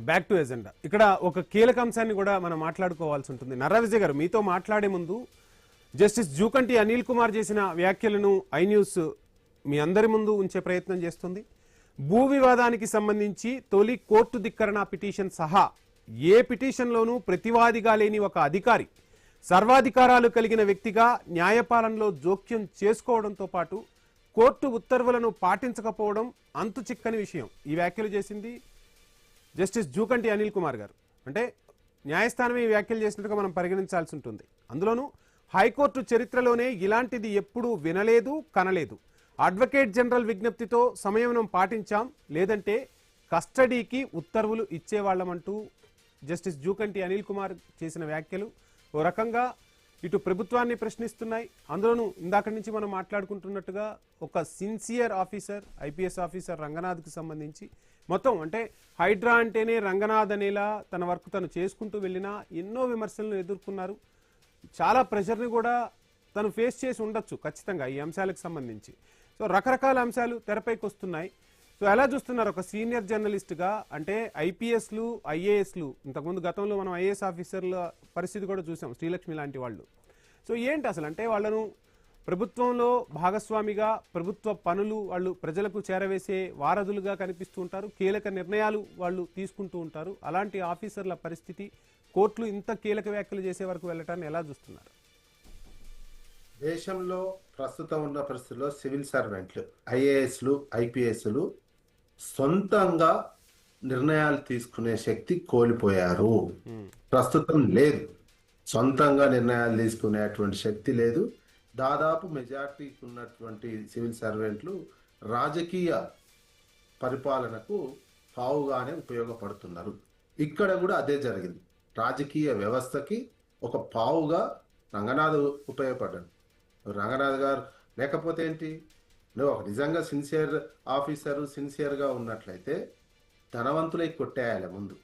Back to agenda. ఇక్కడ ఒక కీలక అంశాన్ని కూడా మనం మాట్లాడుకోవాల్సి ఉంటుంది. నర్రా విజయ్ గారు, మీతో మాట్లాడే ముందు జస్టిస్ జూకంటి అనిల్ కుమార్ చేసిన వ్యాఖ్యలను ఐ న్యూస్ మీ అందరి ముందు ఉంచే ప్రయత్నం చేస్తుంది. భూ వివాదానికి సంబంధించి తొలి కోర్టు ధిక్కరణ పిటిషన్ సహా ఏ పిటిషన్లోనూ ప్రతివాదిగా లేని ఒక అధికారి సర్వాధికారాలు కలిగిన వ్యక్తిగా న్యాయపాలనలో జోక్యం చేసుకోవడంతో పాటు కోర్టు ఉత్తర్వులను పాటించకపోవడం అంతు చిక్కని విషయం. ఈ వ్యాఖ్యలు చేసింది జస్టిస్ జూకంటి అనిల్ కుమార్ గారు. అంటే న్యాయస్థానమే ఈ వ్యాఖ్యలు చేసినట్టుగా మనం పరిగణించాల్సి ఉంటుంది. అందులోనూ హైకోర్టు చరిత్రలోనే ఇలాంటిది ఎప్పుడూ వినలేదు, కనలేదు. అడ్వకేట్ జనరల్ విజ్ఞప్తితో సంయమనం పాటించాం, లేదంటే కస్టడీకి ఉత్తర్వులు ఇచ్చేవాళ్లమంటూ జస్టిస్ జూకంటి అనిల్ కుమార్ చేసిన వ్యాఖ్యలు ఓ రకంగా ఇటు ప్రభుత్వాన్ని ప్రశ్నిస్తున్నాయి. అందులోనూ ఇందాక నుంచి మనం మాట్లాడుకుంటున్నట్టుగా ఒక సిన్సియర్ ఆఫీసర్, ఐపీఎస్ ఆఫీసర్ రంగనాథ్కి సంబంధించి మొత్తం అంటే హైడ్రా అంటేనే రంగనాథ్ అనేలా తన వర్క్ తను చేసుకుంటూ వెళ్ళినా ఎన్నో విమర్శలను ఎదుర్కొన్నారు. చాలా ప్రెషర్ని కూడా తను ఫేస్ చేసి ఉండొచ్చు ఖచ్చితంగా ఈ అంశాలకు సంబంధించి. సో రకరకాల అంశాలు తెరపైకి వస్తున్నాయి. సో ఎలా చూస్తున్నారు ఒక సీనియర్ జర్నలిస్ట్గా? అంటే ఐపీఎస్లు, ఐఏఎస్లు, ఇంతకుముందు గతంలో మనం ఐఏఎస్ ఆఫీసర్ల పరిస్థితి కూడా చూసాం, శ్రీలక్ష్మి లాంటి వాళ్ళు. సో ఏంటి అసలు, అంటే వాళ్ళను ప్రభుత్వంలో భాగస్వామిగా, ప్రభుత్వ పనులు వాళ్ళు ప్రజలకు చేరవేసే వారధులుగా కనిపిస్తూ ఉంటారు, కీలక నిర్ణయాలు వాళ్ళు తీసుకుంటూ ఉంటారు. అలాంటి ఆఫీసర్ల పరిస్థితి కోర్టులు ఇంత కీలక వ్యాఖ్యలు చేసే వరకు వెళ్ళటాన్ని ఎలా చూస్తున్నారు? దేశంలో ప్రస్తుతం ఉన్న పరిస్థితుల్లో సివిల్ సర్వెంట్లు, ఐఏఎస్లు, ఐపీఎస్లు సొంతంగా నిర్ణయాలు తీసుకునే శక్తి కోల్పోయారు. ప్రస్తుతం లేదు, సొంతంగా నిర్ణయాలు తీసుకునేటువంటి శక్తి లేదు. దాదాపు మెజార్టీకి ఉన్నటువంటి సివిల్ సర్వెంట్లు రాజకీయ పరిపాలనకు పావుగానే ఉపయోగపడుతున్నారు. ఇక్కడ కూడా అదే జరిగింది. రాజకీయ వ్యవస్థకి ఒక పావుగా రంగనాథ్ ఉపయోగపడ్డాడు. రంగనాథ్ గారు లేకపోతే ఏంటి, నువ్వు ఒక నిజంగా సిన్సియర్ ఆఫీసరు, సిన్సియర్గా ఉన్నట్లయితే ధనవంతులై కొట్టేయాలి ముందు.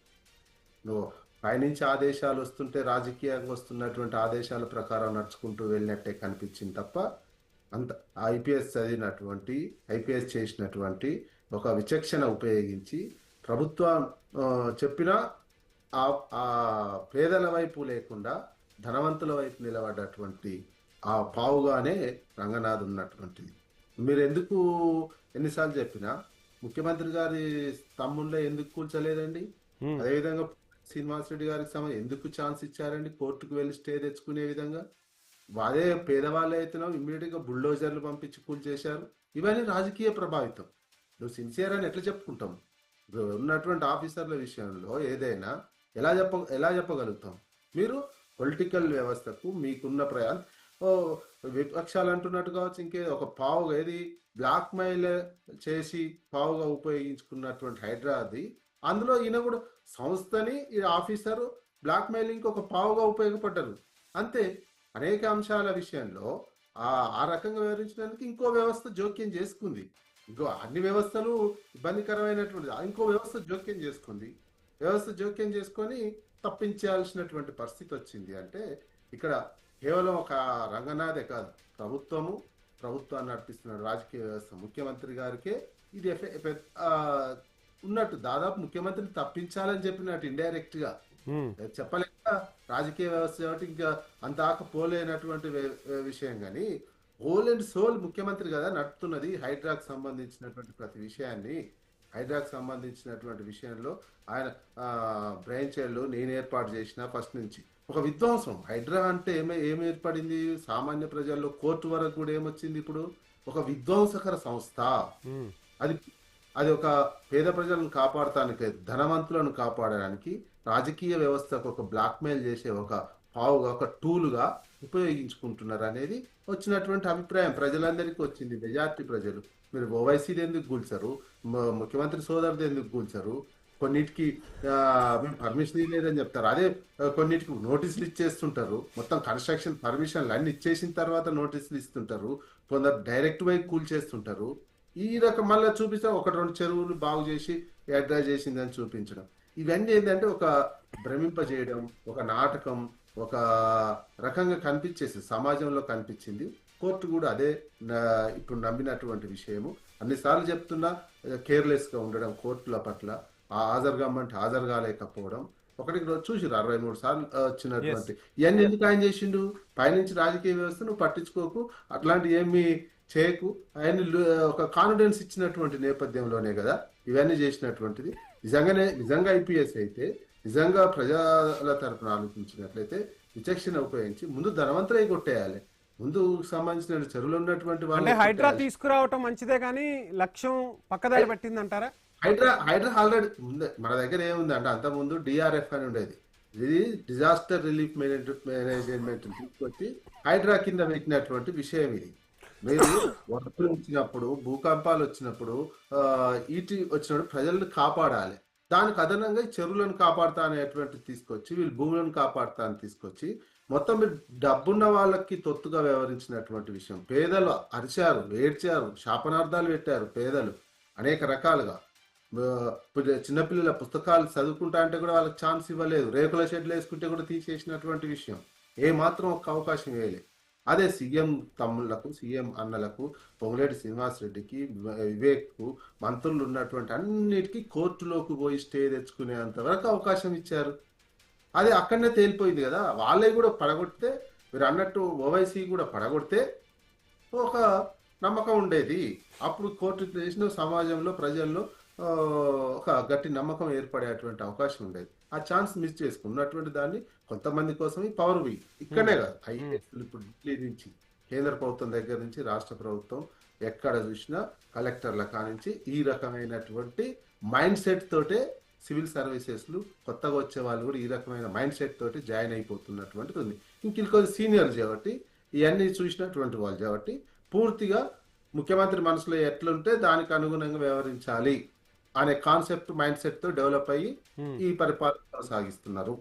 నువ్వు పైనుంచి ఆదేశాలు వస్తుంటే రాజకీయంగా వస్తున్నటువంటి ఆదేశాల ప్రకారం నడుచుకుంటూ వెళ్ళినట్టే కనిపించింది తప్ప అంత ఐపీఎస్ చదివినటువంటి, ఐపీఎస్ చేసినటువంటి ఒక విచక్షణ ఉపయోగించి ప్రభుత్వం చెప్పిన ఆ పేదల వైపు లేకుండా ధనవంతుల వైపు నిలబడ్డటువంటి ఆ పావుగానే రంగనాథ్ ఉన్నటువంటిది. మీరు ఎందుకు ఎన్నిసార్లు చెప్పినా ముఖ్యమంత్రి గారి తమ్ముళ్ళే ఎందుకు కూల్చలేదండి? అదేవిధంగా శ్రీనివాస్ రెడ్డి గారికి ఎందుకు ఛాన్స్ ఇచ్చారండి కోర్టుకు వెళ్ళి స్టే తెచ్చుకునే విధంగా? అదే పేదవాళ్ళు అయితేనో ఇమ్మీడియట్ గా బుల్డోజర్లు పంపించి కూల్చేశారు. ఇవన్నీ రాజకీయ ప్రభావితం. నువ్వు సిన్సియర్ అని ఎట్లా చెప్పుకుంటాం? ఉన్నటువంటి ఆఫీసర్ల విషయంలో ఏదైనా ఎలా చెప్పగలుగుతాం? మీరు పొలిటికల్ వ్యవస్థకు మీకున్న విపక్షాలు అంటున్నట్టు కావచ్చు, ఇంకే ఒక పావుగా ఏది బ్లాక్ మెయిల్ చేసి పావుగా ఉపయోగించుకున్నటువంటి హైడ్రాది, అందులో ఈయన కూడా సంస్థని ఈ ఆఫీసరు బ్లాక్ మెయిలింగ్ ఒక పావుగా ఉపయోగపడ్డారు అంతే. అనేక అంశాల విషయంలో ఆ రకంగా వివరించడానికి ఇంకో వ్యవస్థ జోక్యం చేసుకుంది. అన్ని వ్యవస్థలు ఇబ్బందికరమైనటువంటి ఇంకో వ్యవస్థ జోక్యం చేసుకుంది. వ్యవస్థ జోక్యం చేసుకొని తప్పించాల్సినటువంటి పరిస్థితి వచ్చింది. అంటే ఇక్కడ కేవలం ఒక రంగనాథే కాదు, ప్రభుత్వాన్ని నడిపిస్తున్న రాజకీయ వ్యవస్థ, ముఖ్యమంత్రి గారికే ఇది ఉన్నట్టు. దాదాపు ముఖ్యమంత్రిని తప్పించాలని చెప్పినట్టు ఇండైరెక్ట్ గా చెప్పలేక రాజకీయ వ్యవస్థ కాబట్టి ఇంకా అంతాక పోలేనటువంటి విషయం. కానీ హోల్ అండ్ సోల్ ముఖ్యమంత్రి కదా నడుపుతున్నది హైడ్రాకు సంబంధించినటువంటి ప్రతి విషయాన్ని. హైడ్రాకు సంబంధించినటువంటి విషయంలో ఆయన బ్రెయిన్ చైల్డ్ నేను ఏర్పాటు చేసిన ఫస్ట్ నుంచి ఒక విధ్వంసం. హైడ్రా అంటే ఏమి ఏర్పడింది సామాన్య ప్రజల్లో, కోర్టు వరకు కూడా ఏమొచ్చింది? ఇప్పుడు ఒక విధ్వంసకర సంస్థ. అది ఒక పేద ప్రజలను కాపాడటానికి, ధనవంతులను కాపాడడానికి రాజకీయ వ్యవస్థకు ఒక బ్లాక్మెయిల్ చేసే ఒక పావుగా, ఒక టూల్గా ఉపయోగించుకుంటున్నారు అనేది వచ్చినటువంటి అభిప్రాయం ప్రజలందరికీ వచ్చింది. మెజార్టీ ప్రజలు మీరు ఓవైసీది ఎందుకు కూల్చారు, ముఖ్యమంత్రి సోదరుది ఎందుకు కూల్చారు, కొన్నిటికి పర్మిషన్ ఇవ్వలేదని చెప్తారు, అదే కొన్నిటికి నోటీసులు ఇచ్చేస్తుంటారు. మొత్తం కన్స్ట్రక్షన్ పర్మిషన్లు అన్ని ఇచ్చేసిన తర్వాత నోటీసులు ఇస్తుంటారు. కొందరు డైరెక్ట్ వై కూల్చేస్తుంటారు. ఈ రకం మళ్ళీ చూపిస్తే ఒక 2 చెరువులు బాగు చేసి అడ్రా చేసిందని చూపించడం, ఇవన్నీ ఏంటంటే ఒక భ్రమింపజేయడం, ఒక నాటకం, ఒక రకంగా కనిపించేసి సమాజంలో కనిపించింది. కోర్టు కూడా అదే ఇప్పుడు నమ్మినటువంటి విషయము. అన్నిసార్లు చెప్తున్నా కేర్లెస్గా ఉండడం కోర్టుల పట్ల. హాజరు కమ్మంటే హాజరు కాలేకపోవడం, ఒకటికి రోజు చూసిరు 63 సార్లు ఎస్. వచ్చినటువంటి ఇవన్నీ ఎందుకు ఆయన చేసిండు? పైనుంచి రాజకీయ వ్యవస్థ నువ్వు పట్టించుకోకు, అట్లాంటి ఏమి చేయకు, ఆయన ఒక కాన్ఫిడెన్స్ ఇచ్చినటువంటి నేపథ్యంలోనే కదా ఇవన్నీ చేసినటువంటిది. నిజంగా ఐపీఎస్ అయితే, నిజంగా ప్రజల తరపున ఆలోచించినట్లయితే విచక్షణ ఉపయోగించి ముందు ధనవంతులై కొట్టేయాలి. ముందు సంబంధించిన చెరువులు ఉన్నటువంటి అంటే వాళ్ళు హైడ్రా కొట్టేయాలి. తీసుకురావటం మంచిదే కానీ లక్ష్యం పక్కదారి పట్టింది అంటారా? హైడ్రా ఆల్రెడీ ఉంది మన దగ్గర. ఏముంది అంటే అంత ముందు డిఆర్ఎఫ్ అని ఉండేది, ఇది డిజాస్టర్ రిలీఫ్ మేనేజ్మెంట్ తీసుకొచ్చి హైడ్రా కింద పెట్టినటువంటి విషయం ఇది. మీరు వరదలు వచ్చినప్పుడు, భూకంపాలు వచ్చినప్పుడు, ఈటి వచ్చినప్పుడు ప్రజలను కాపాడాలి. దానికి అదనంగా ఈ చెరువులను కాపాడుతా అనేటువంటి తీసుకొచ్చి, వీళ్ళు భూములను కాపాడుతా అని తీసుకొచ్చి, మొత్తం మీరు డబ్బున్న వాళ్ళకి తొత్తుగా వ్యవహరించినటువంటి విషయం. పేదలు అరిచారు, ఏడ్చారు, శాపనార్థాలు పెట్టారు పేదలు అనేక రకాలుగా. ఇప్పుడు చిన్నపిల్లల పుస్తకాలు చదువుకుంటా అంటే కూడా వాళ్ళకి ఛాన్స్ ఇవ్వలేదు, రేకుల షెడ్లు వేసుకుంటే కూడా తీసేసినటువంటి విషయం. ఏ మాత్రం ఒక అవకాశం వేయలేదు. అదే సీఎం తమ్ముళ్లకు, సీఎం అన్నలకు, పొంగులేటి శ్రీనివాస్ రెడ్డికి, వివేక్కు, మంత్రులు ఉన్నటువంటి అన్నిటికీ కోర్టులోకి పోయి స్టే తెచ్చుకునేంత వరకు అవకాశం ఇచ్చారు. అది అక్కడనే తేలిపోయింది కదా. వాళ్ళే కూడా పడగొడితే, మీరు అన్నట్టు ఓవైసీ కూడా పడగొడితే ఒక నమ్మకం ఉండేది. అప్పుడు కోర్టు చేసిన సమాజంలో, ప్రజల్లో ఒక గట్టి నమ్మకం ఏర్పడేటువంటి అవకాశం ఉండేది. ఆ ఛాన్స్ మిస్ చేసుకున్నటువంటి దాన్ని కొంతమంది కోసం ఈ పవర్ వీక్ ఇక్కడనే కాదు, ఐఏఎస్ ఇప్పుడు ఢిల్లీ నుంచి, కేంద్ర ప్రభుత్వం దగ్గర నుంచి రాష్ట్ర ప్రభుత్వం ఎక్కడ చూసినా కలెక్టర్ల కానించి ఈ రకమైనటువంటి మైండ్ సెట్ తోటే సివిల్ సర్వీసెస్లు కొత్తగా వచ్చే వాళ్ళు కూడా ఈ రకమైన మైండ్ సెట్ తోటి జాయిన్ అయిపోతున్నటువంటిది ఉంది. ఇంకొంచెం సీనియర్లు కాబట్టి, ఇవన్నీ చూసినటువంటి వాళ్ళు కాబట్టి పూర్తిగా ముఖ్యమంత్రి మనసులో ఎట్లుంటే దానికి అనుగుణంగా వ్యవహరించాలి అనే కాన్సెప్ట్ మైండ్ సెట్ తో డెవలప్ అయ్యి ఈ పరిపాలన సాగిస్తున్నారు.